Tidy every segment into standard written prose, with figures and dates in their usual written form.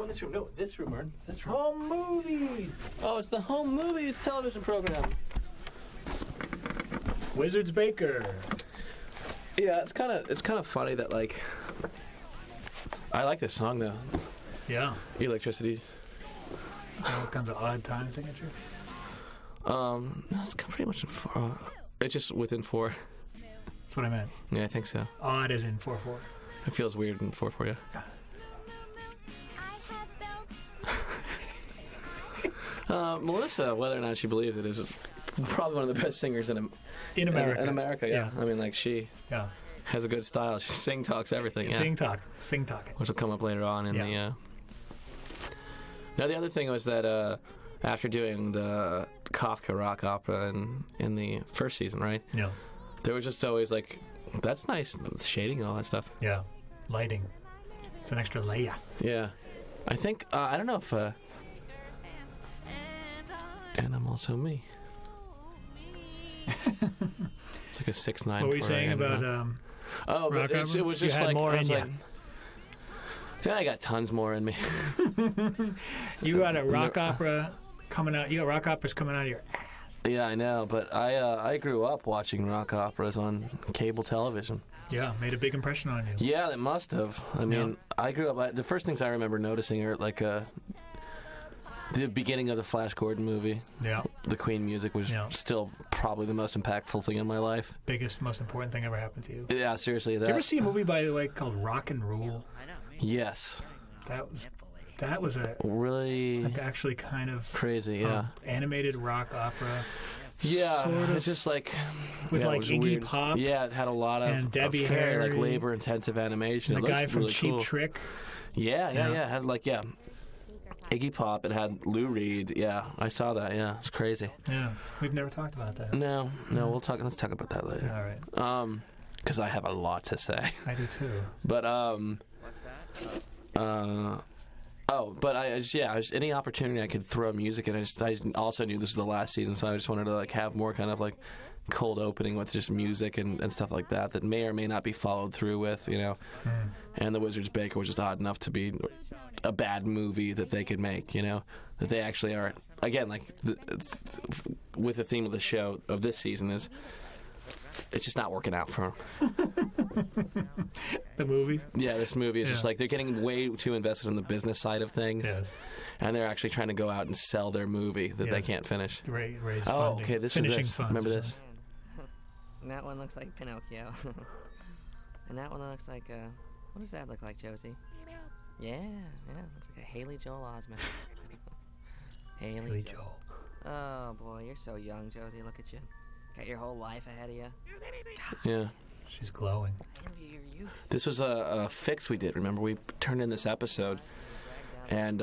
Go in this room. No, this room, Martin. This room. Home movie. Oh, it's the Home Movies television program. Wizard's Baker. Yeah, it's kind of funny that like. I like this song though. Yeah. Electricity. All kinds of odd time signature. It's pretty much in 4. It's just within 4. That's what I meant. Yeah, I think so. Odd as in 4/4. It feels weird in 4/4, yeah. Melissa, whether or not she believes it, is probably one of the best singers in America. In America, yeah. I mean, like she has a good style. She sing talks everything. Yeah. Sing talking. Which will come up later on in the. Now the other thing was that after doing the Kafka rock opera in the first season, right? Yeah. There was just always like, that's nice shading and all that stuff. Yeah, lighting. It's an extra layer. Yeah, I think I don't know if. And I'm also me. It's like a 6'9". What were you saying about? But it was just like more in you. Yeah, I got tons more in me. You got a rock opera coming out. You got rock operas coming out of your ass. Yeah, I know, but I grew up watching rock operas on cable television. Yeah, made a big impression on you. Yeah, it must have. I mean, I grew up. The first things I remember noticing are like the beginning of the Flash Gordon movie. Yeah. The Queen music was still probably the most impactful thing in my life. Biggest, most important thing ever happened to you. Yeah, seriously. Did you ever see a movie, by the way, called Rock and Rule? Yes. That was a really actually kind of crazy, animated rock opera. Yeah, sort of, it's just like with like Iggy weird. Pop. Yeah, it had a lot of and Debbie very Harry, like labor-intensive animation. And the guy from really Cheap cool. Trick. Yeah. It had Iggy Pop. It had Lou Reed. Yeah, I saw that. Yeah, it's crazy. Yeah, we've never talked about that. No, we'll talk. Let's talk about that later. All right. Because I have a lot to say. I do too. But but I just any opportunity I could throw music in. I also knew this was the last season, so I just wanted to like have more kind of like cold opening with just music and stuff like that may or may not be followed through with, you know. And The Wizard's Baker was just odd enough to be a bad movie that they could make, you know, that they actually are, again, like with the theme of the show of this season is it's just not working out for them. The movies? Yeah, this movie is just like they're getting way too invested in the business side of things. Yes. And they're actually trying to go out and sell their movie that they can't finish. Raise funding. Okay, this Finishing was this. funds. Remember this? And that one looks like Pinocchio. And that one looks like, what does that look like, Josie? Yeah, looks like a Haley Joel Osment. Haley Joel. Oh, boy, you're so young, Josie. Look at you. Got your whole life ahead of you. Yeah. She's glowing. Envy your youth. This was a fix we did. Remember, we turned in this episode, and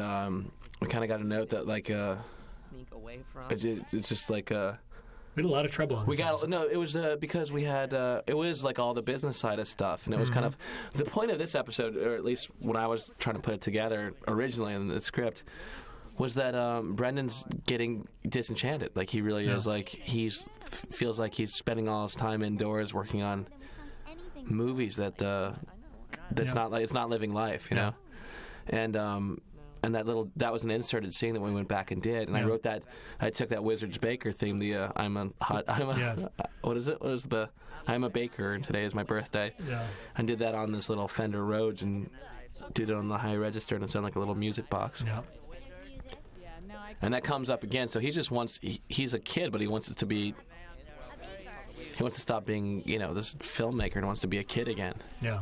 we kind of got a note that, like, sneak away from. It's just like we had a lot of trouble on this episode. It was because we had it was like all the business side of stuff, and it was kind of the point of this episode, or at least when I was trying to put it together originally in the script, was that Brendon's getting disenchanted. Like he really is. Like feels like he's spending all his time indoors working on movies that that's not like it's not living life, you know, and that was an inserted scene that we went back and did, and I wrote that. I took that Wizard's Baker theme. What is it? What was the I'm a baker and today is my birthday. Yeah. And did that on this little Fender Rhodes and did it on the high register, and it sounded like a little music box. Yeah. And that comes up again. So he just wants. He's a kid, but he wants it to be. He wants to stop being, you know, this filmmaker and wants to be a kid again. Yeah.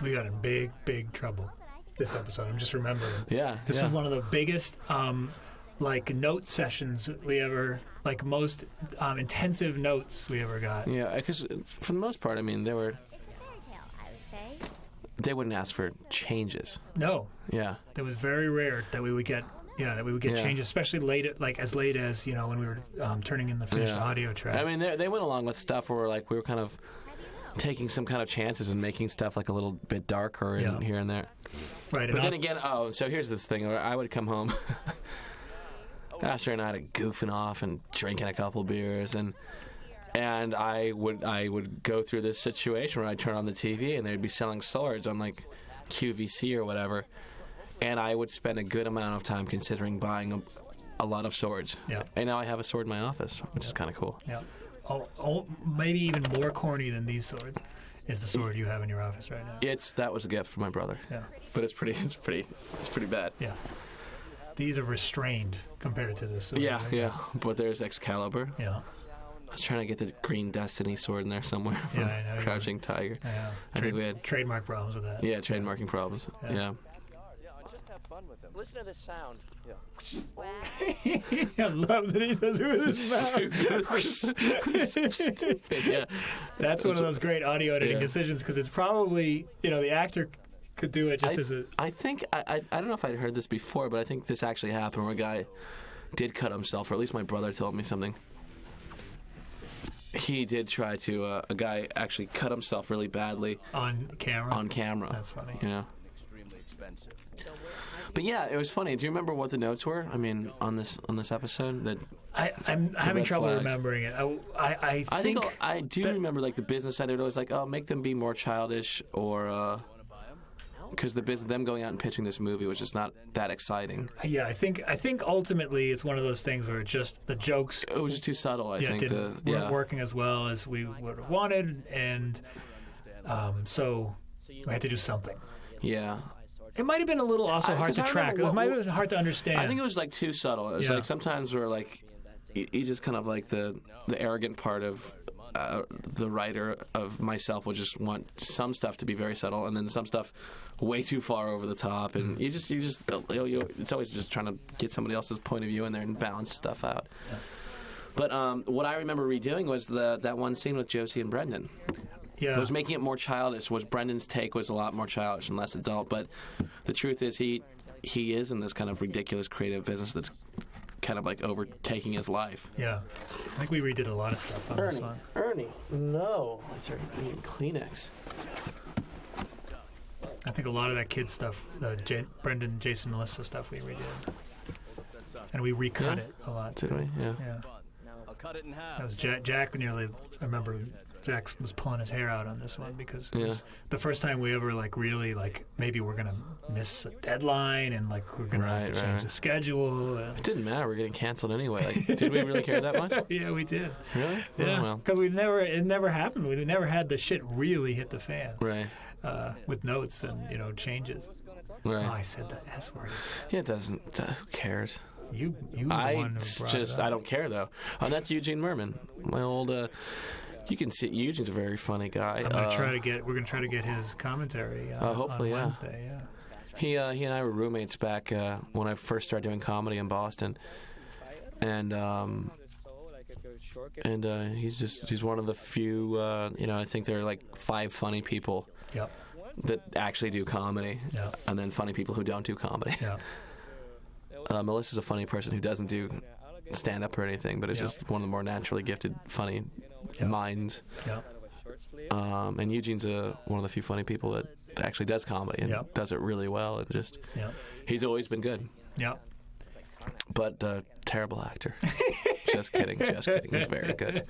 We got in big, big trouble this episode. I'm just remembering. Yeah. This was one of the biggest, like, note sessions we ever, like, most intensive notes we ever got. Yeah, because for the most part, I mean, they wouldn't ask for changes. No. Yeah. It was very rare that we would get. Yeah, that we would get changes, especially as late as, you know, when we were turning in the finished audio track. I mean, they went along with stuff where we were kind of taking some kind of chances and making stuff like a little bit darker and here and there. Right. But then again, so here's this thing. I would come home after a night of goofing off and drinking a couple beers, and I would go through this situation where I'd turn on the TV and they'd be selling swords on like QVC or whatever. and I would spend a good amount of time considering buying a lot of swords. Yeah. And now I have a sword in my office, which is kind of cool. Yeah. Oh, maybe even more corny than these swords is the sword you have in your office right now. That was a gift from my brother. Yeah. But it's pretty bad. Yeah. These are restrained compared to this sword. Yeah, yeah. But there's Excalibur. Yeah. I was trying to get the Green Destiny sword in there somewhere from I know. Crouching Tiger. Yeah. I think we had trademark problems with that. Yeah, trademarking problems. Yeah. Just have fun with them. Listen to this sound. I love that he does it with his mouth. Stupid. Yeah. That's one of those great audio editing decisions because it's probably, the actor could do it just as a... I think, I don't know if I'd heard this before, but I think this actually happened where a guy did cut himself, or at least my brother told me something. He did try to, a guy actually cut himself really badly. On camera? On camera. That's funny. Extremely expensive. But yeah, it was funny. Do you remember what the notes were? I mean, on this episode, that I'm having trouble flags. remembering it. I think I do remember like the business side. They're always like, "Oh, make them be more childish," or because them going out and pitching this movie was just not that exciting. Yeah, I think ultimately it's one of those things where just the jokes. It was just too subtle. I think weren't working as well as we would have wanted, and so we had to do something. Yeah. It might have been a little also hard to track. It might have been hard to understand. I think it was like too subtle. It was like sometimes we're like, you just kind of like the arrogant part of the writer of myself will just want some stuff to be very subtle, and then some stuff way too far over the top, and you just it's always just trying to get somebody else's point of view in there and balance stuff out. Yeah. But what I remember redoing was that one scene with Josie and Brendon. Yeah. It was making it more childish. Was Brendon's take was a lot more childish and less adult, but the truth is he is in this kind of ridiculous creative business that's kind of like overtaking his life. Yeah. I think we redid a lot of stuff on this one. Ernie, no. I need Kleenex. I think a lot of that kid stuff, Brendon, Jason, Melissa stuff we redid. And we recut it a lot. Did we? Yeah. I'll cut it in half. That was Jack nearly, I remember Jack was pulling his hair out on this one because it was the first time we ever really maybe we're going to miss a deadline and we're going to have to change the schedule. It didn't matter. We're getting canceled anyway. Did we really care that much? Yeah, we did. Really? Yeah. Because it never happened. We never had the shit really hit the fan. Right. With notes and, changes. Right. Oh, I said that S word. Yeah, it doesn't. Who cares? You were the one who brought it up. I don't care though. That's Eugene Merman, my old. You can see Eugene's a very funny guy. We're gonna try to get his commentary. Hopefully, on Wednesday. Yeah. He and I were roommates back when I first started doing comedy in Boston, and he's one of the few. I think there are like 5 funny people. Yep. That actually do comedy. Yep. And then funny people who don't do comedy. Yep. Melissa's a funny person who doesn't do stand-up or anything, but is just one of the more naturally gifted, funny minds. Yep. And Eugene's one of the few funny people that actually does comedy and does it really well. And just he's always been good. Yep. But terrible actor. Just kidding. He's very good.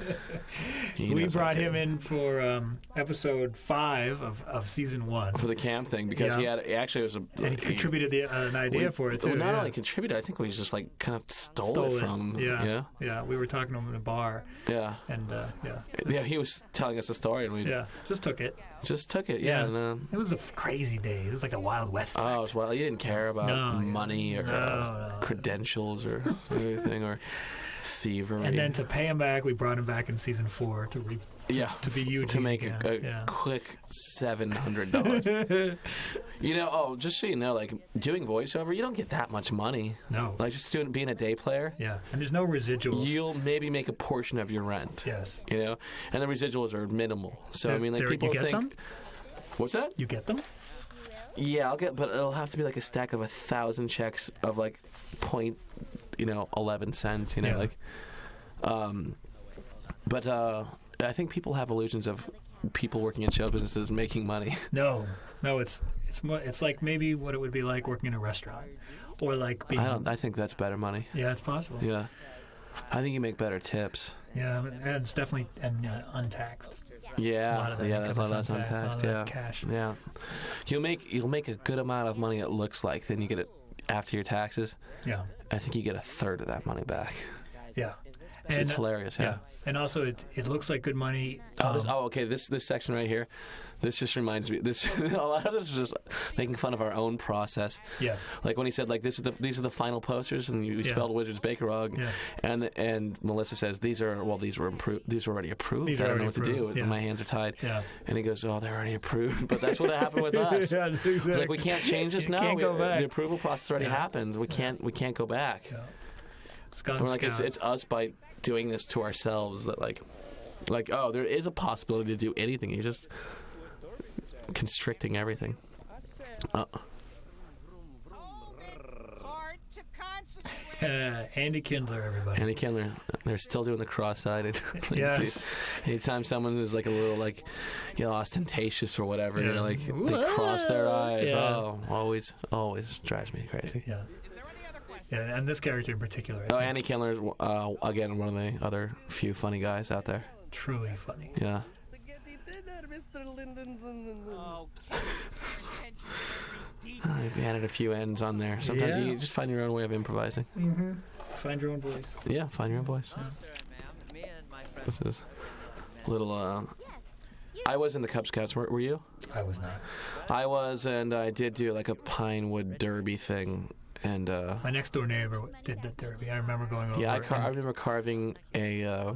We brought him in for episode 5 of season 1 for the camp thing because he he contributed an idea for it too. Not only contributed, I think we just kind of stole it from him. Yeah. We were talking to him in a bar. Yeah. And he was telling us a story and we just took it. Yeah. And, it was a crazy day. It was like a Wild West. Oh, it was wild. You didn't care about money or credentials or anything or thievery. And then to pay him back, we brought him back in season 4 to be Eugene to make a quick $700. Just so you know, doing voiceover, you don't get that much money. No, just being a day player. Yeah, and there's no residuals. You'll maybe make a portion of your rent. Yes, and the residuals are minimal. So people you get think. Some? What's that? You get them? Yeah, I'll get, but it'll have to be a stack of 1,000 checks of 0.11 cents. But I think people have illusions of people working in show businesses making money. No, it's like maybe what it would be like working in a restaurant, or being. I think that's better money. Yeah, it's possible. Yeah, I think you make better tips. Yeah, and it's definitely untaxed. Yeah, A lot of that that's a lot of that's untaxed, untaxed. a lot Yeah, of that cash. yeah. You'll make a good amount of money. It looks like. Then you get it after your taxes. Yeah. I think you get a third of that money back. Yeah. It's hilarious. Yeah. And also, it looks like good money. Okay. This section right here. This just reminds me. This a lot of this is just making fun of our own process. Yes. Like when he said, like these are the final posters, and you spelled Wizards Baker wrong, and Melissa says these were approved. These were already approved. I don't know what to do. Yeah. My hands are tied. Yeah. And he goes, oh, they're already approved. But that's what happened with us. Yeah, exactly. It's like we can't change this now. Can't go back. The approval process already happened. We can't go back. Yeah. Skunk We're like Scout. it's us by doing this to ourselves that like oh, there is a possibility to do anything. You're just constricting everything. Andy Kindler, everybody. Andy Kindler, they're still doing the cross-sided. Yes. Anytime someone is like a little like, ostentatious or whatever, Yeah. they cross their eyes. Yeah. Oh, always drives me crazy. Yeah. Yeah, and this character in particular. I think Andy Kindler is again one of the other few funny guys out there. truly funny. Yeah. You've added a few ends on there. Sometimes you just find your own way of improvising. Mm-hmm. Find your own voice. Yeah, find your own voice. This is a little. I was in the Cub Scouts. Were you? I was not. I was, and I did do like a Pinewood Derby thing. And My next door neighbor did the derby. I remember going over. yeah, I remember carving a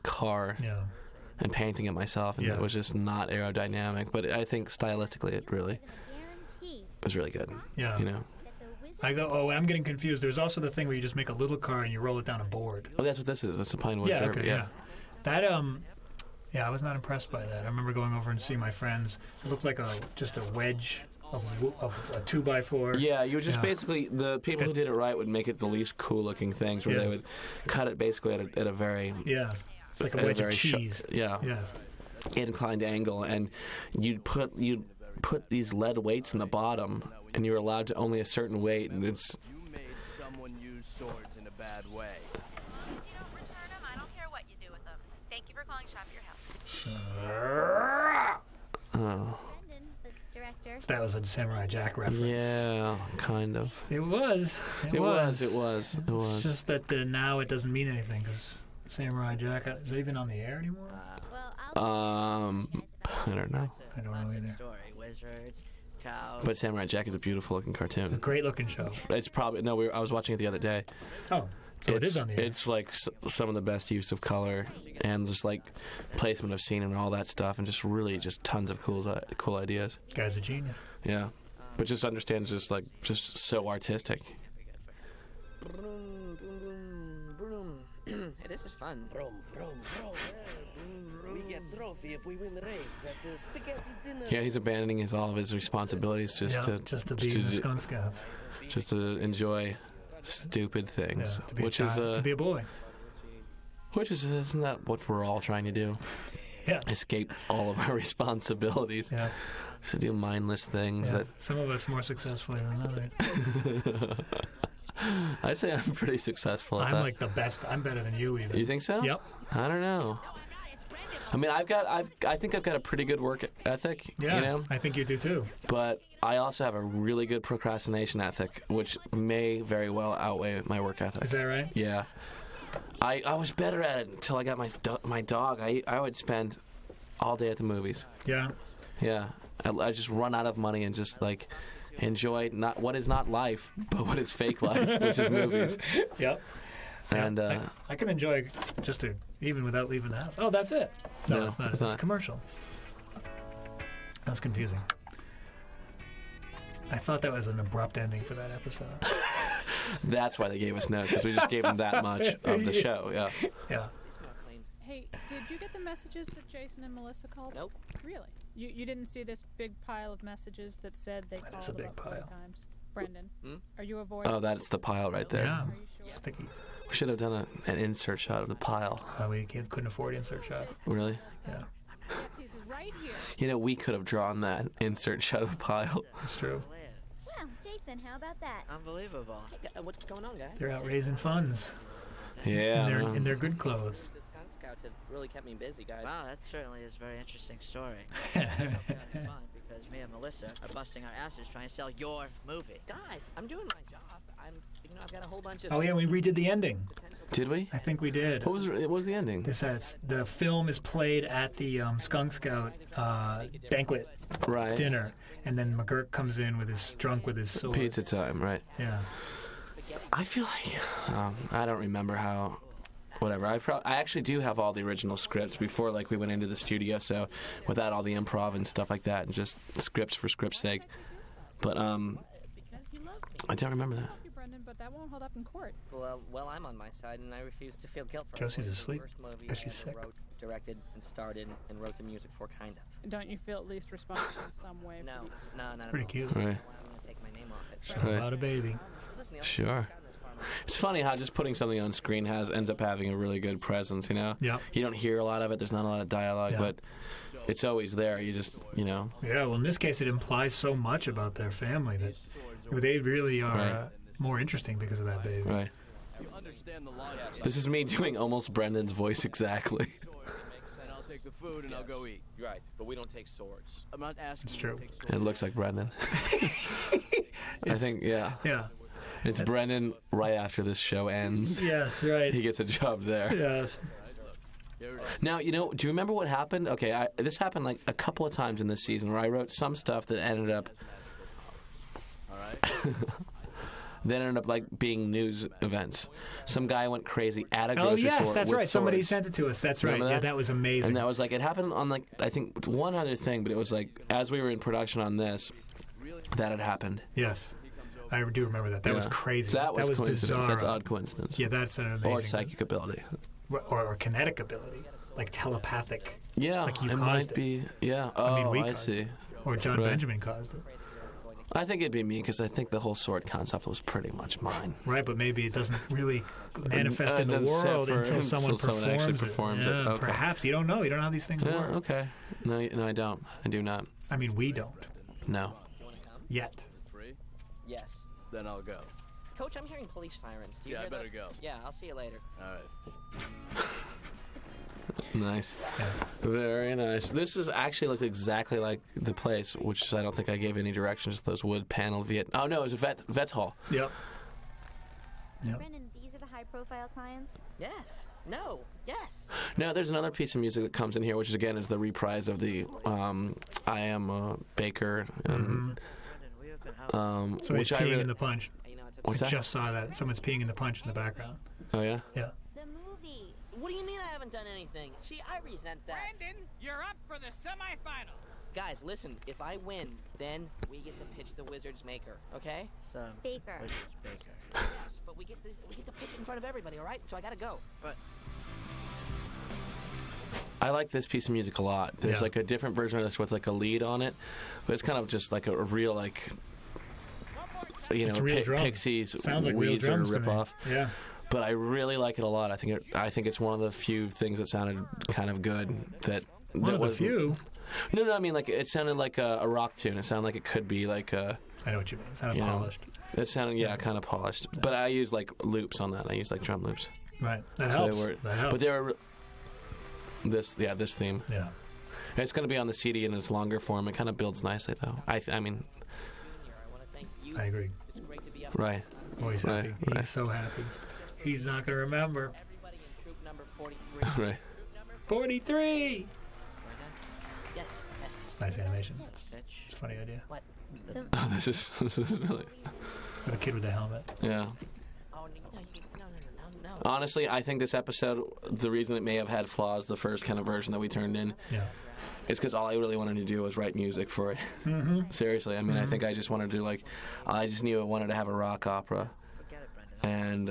car and painting it myself, and it was just not aerodynamic. But I think stylistically, it was really good. Yeah. I go. Oh, I'm getting confused. There's also the thing where you just make a little car and you roll it down a board. Oh, that's what this is. That's a Pinewood Derby. Okay, yeah. That I was not impressed by that. I remember going over and seeing my friends. It looked like just a wedge of a 2x4. Yeah, you would just basically, the people who did it right would make it the least cool looking things, where they would cut it basically at a very like a wedge of cheese. Yes. Inclined angle, and you'd put these lead weights in the bottom, and you were allowed to only a certain weight, and it's. You made someone use swords in a bad way. As you don't return them, I don't care what you do with them. Thank you for calling Shop Your House. Oh. So that was a Samurai Jack reference. Yeah, kind of. It was. It was. It's just that now it doesn't mean anything because Samurai Jack is it even on the air anymore? I don't know. I don't know either. But Samurai Jack is a beautiful looking cartoon. A great looking show. It's probably I was watching it the other day. Oh, so it is on the air. It's like some of the best use of color and just like placement of scene and all that stuff, and just really just tons of cool ideas. Guy's a genius. Yeah, but just understands just so artistic. Hey, this is fun. We get trophy if we win the race at the spaghetti dinner. Yeah, he's abandoning all of his responsibilities just to be in the Skunk Scouts, just to enjoy stupid things, to be a boy. Isn't that what we're all trying to do? Yeah. Escape all of our responsibilities. Yes. To do mindless things. Yes. Some of us more successfully than others. I'd say I'm pretty successful at that. I'm like the best. I'm better than you even. You think so? Yep. I don't know. I mean, I think I've got a pretty good work ethic. Yeah, I think you do too. But I also have a really good procrastination ethic, which may very well outweigh my work ethic. Is that right? Yeah. I was better at it until I got my dog. I would spend all day at the movies. Yeah. Yeah. I just run out of money and just like enjoy not what is not life, but what is fake life, which is movies. Yep. And I can enjoy even without leaving the house. Oh, that's it. No, it's not. It's a commercial. That was confusing. I thought that was an abrupt ending for that episode. That's why they gave us notes, because we just gave them that much of the show. Yeah. Yeah. Hey, did you get the messages that Jason and Melissa called? Nope. Really? You didn't see this big pile of messages that said they called a big about 4 pile. times? Brendon, are you avoiding? Oh, that's the pile right there. Yeah. Are you sure? Stickies. We should have done an insert shot of the pile. We couldn't afford insert shots. Really? Yeah. Yes, he's right here. You know, we could have drawn that insert shot of the pile. That's true. Well, Jason, how about that? Unbelievable. Hey, what's going on, guys? They're out raising funds Yeah. in their good clothes. Scouts have really kept me busy, guys. Wow, that certainly is a very interesting story. Fun because me and Melissa are busting our asses trying to sell your movie. Guys, I'm doing my job. I've got a whole bunch of... Oh, yeah, we redid the ending. Did we? I think we did. What was the ending? The film is played at the Skunk Scout banquet dinner, and then McGurk comes in with his sword. Pizza time, right? Yeah. I feel like I don't remember how. Whatever. I actually do have all the original scripts before we went into the studio, so without all the improv and stuff like that, and just scripts for script's sake. But I don't remember that. Brendon, but that won't hold up in court. Well, I'm on my side, and I refuse to feel guilt for Josie's it. asleep. First movie Guess she's I sick. wrote, directed, and starred in, and wrote the music for, kind of. Don't you feel at least responsible in some way? No, not at Pretty all. cute. Right. I'm going to take my name off it. Show about a baby. Listen, Sure. It's funny how just putting something on screen ends up having a really good presence, you know? Yeah. You don't hear a lot of it, there's not a lot of dialogue, but it's always there. You just, Yeah, well, in this case, it implies so much about their family that they really are more interesting because of that baby. Right. This is me doing almost Brendon's voice exactly. And I'll take the food and I'll go eat. Right, but we don't take swords. I'm not asking It's you true. to take swords. And it looks like Brendon. I think, yeah. Yeah. It's Brendon right after this show ends. Yes, right. He gets a job there. Yes. Now, do you remember what happened? Okay, this happened a couple of times in this season where I wrote some stuff that ended up being news events. Some guy went crazy at a grocery store. Oh, yes, that's with right. Somebody swords. sent it to us. That's right. Remember Yeah, that? that was amazing. And that was it happened on I think one other thing, but it was as we were in production on this, that had happened. Yes. I do remember that. That was crazy. That was coincidence. bizarre. That's odd coincidence. Yeah, that's an amazing. Or psychic ability. Or kinetic ability. Like telepathic. Yeah, Like you it caused might it. be. Yeah. Oh, I mean, we I caused see. it. Or John Right. Benjamin caused it. I think it'd be me because I think the whole sword concept was pretty much mine. Right, but maybe it doesn't really manifest in the Except world for- until someone actually performs performs it. Yeah, Okay. Perhaps. You don't know. You don't know how these things Yeah, work. okay. No, I don't. I do not. I mean, we don't. No. Yet. Free? Yes. Then I'll go. Coach, I'm hearing police sirens. Do you Yeah, I hear better those? go. Yeah, I'll see you later. All right. Nice. Yeah. Very nice. This actually looked exactly like the place, which I don't think I gave any directions. Those wood panel Oh, no, it was a vet's hall. Yep. Yep. Brendon, these are the high-profile clients. Yes. No. Yes. No, there's another piece of music that comes in here, which is the reprise of the I Am a Baker. And, Somebody's which peeing in the punch. You know, What's I that? just saw that. Someone's peeing in the punch in the background. Oh, yeah? Yeah. The movie. What do you mean I haven't done anything? See, I resent that. Brendon, you're up for the semifinals. Guys, listen. If I win, then we get to pitch the Wizards maker. Okay? Baker. Yes, but we get to pitch it in front of everybody. All right? So I gotta go. But I like this piece of music a lot. There's Yeah. a different version of this with a lead on it, but it's kind of just a real It's real drums. Pixies Sounds like real Weezer drums to me. ripoff. Yeah. But I really like it a lot. I think it's one of the few things that sounded kind of good. One of the few. No, I mean it sounded like a rock tune. It sounded like it could be I know what you mean. It sounded you know, polished. It sounded kind of polished. But I use loops on that. I use drum loops. Right. That So helps. they were, That helps. but they were this theme. Yeah. It's going to be on the CD in its longer form. It kind of builds nicely though. I mean, Junior, I want to thank you. I agree. It's great to be up. right. Oh, he's Right, happy. right. He's so happy. He's not going to remember. Everybody in troop number 43. Right. 43! Yes. It's nice animation. It's a funny idea. What? Oh, this is really With a kid with a helmet. yeah. Oh, no. Honestly, I think this episode, the reason it may have had flaws, the first kind of version that we turned in, Yeah. is because all I really wanted to do was write music for it. Mm-hmm. Seriously, I mean, I think I just wanted to I just knew I wanted to have a rock opera, and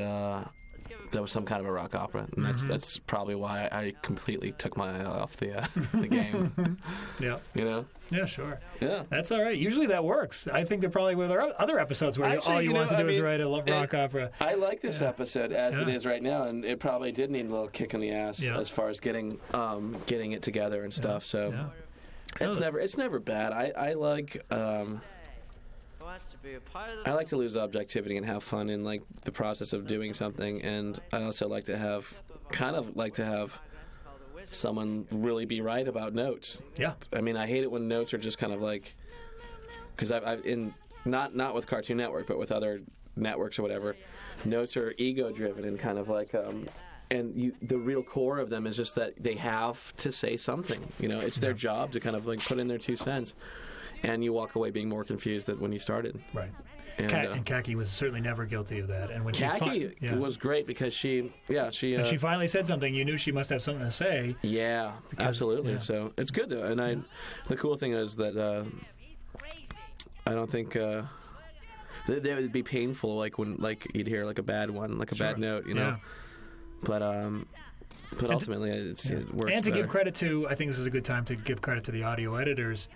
that was some kind of a rock opera, and that's probably why I completely took my eye off the game. Yeah. You know? Yeah, sure. Yeah. That's all right. Usually that works. I think there probably were other episodes where Actually, all you want to do is mean, write a rock opera. I like this episode as it Yeah. is right now, and it probably did need a little kick in the ass Yeah. as far as getting it together and stuff. So Yeah. it's never bad. I like I like to lose objectivity and have fun in the process of doing something, and I also like to have someone really be right about notes. Yeah. I mean, I hate it when notes are just kind of like, because I've in not with Cartoon Network, but with other networks or whatever, notes are ego driven and kind of like and the real core of them is just that they have to say something. You know, it's their job to kind of like put in their 2 cents, and you walk away being more confused than when you started. Right. And Khaki was certainly never guilty of that. And when Khaki was great because she and she finally said something, you knew she must have something to say. Yeah, absolutely. Yeah. So it's good though, and the cool thing is that I don't think that would be painful, like when you'd hear like a bad one, like a bad note, you know. Yeah. But ultimately, it works. And to better. give credit to, I think this is a good time to give credit to the audio editors,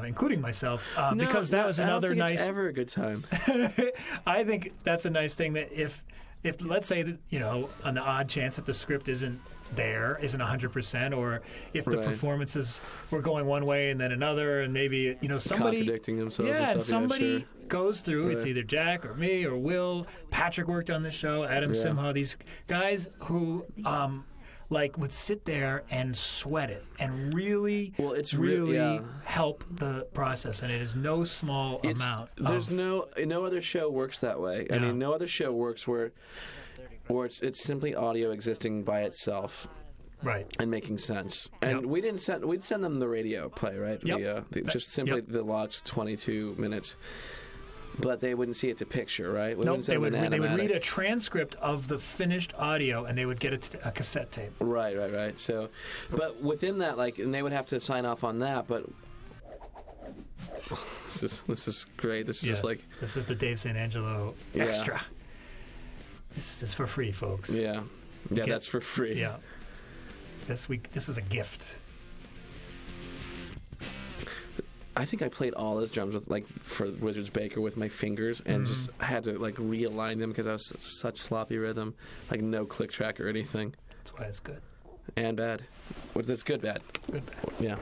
including myself, because that was another I don't think nice. It's ever a good time. I think that's a nice thing that if let's say that, you know, on the odd chance that the script isn't 100%, or if the performances were going one way and then another, and maybe, you know, somebody contradicting themselves. And somebody goes through. It's either Jack or me or Will. Patrick worked on this show. Adam Simha. These guys who would sit there and sweat it and really, help the process, and it is no small amount. There's no other show works that way. I mean, no other show works where it's simply audio existing by itself, right, and making sense. And we'd send them the radio play, right? Just simply the log's 22 minutes. But they wouldn't see it's a picture, right? They would read a transcript of the finished audio, and they would get a cassette tape. Right. So, but within that, and they would have to sign off on that. But this is great. This is this is the Dave St. Angelo extra. This is for free, folks. Yeah, that's for free. Yeah, this is a gift. I think I played all his drums with for Wizards Baker with my fingers, and just had to realign them because I was such sloppy rhythm, no click track or anything. That's why it's good and bad. What's this good bad? Good bad. Yeah.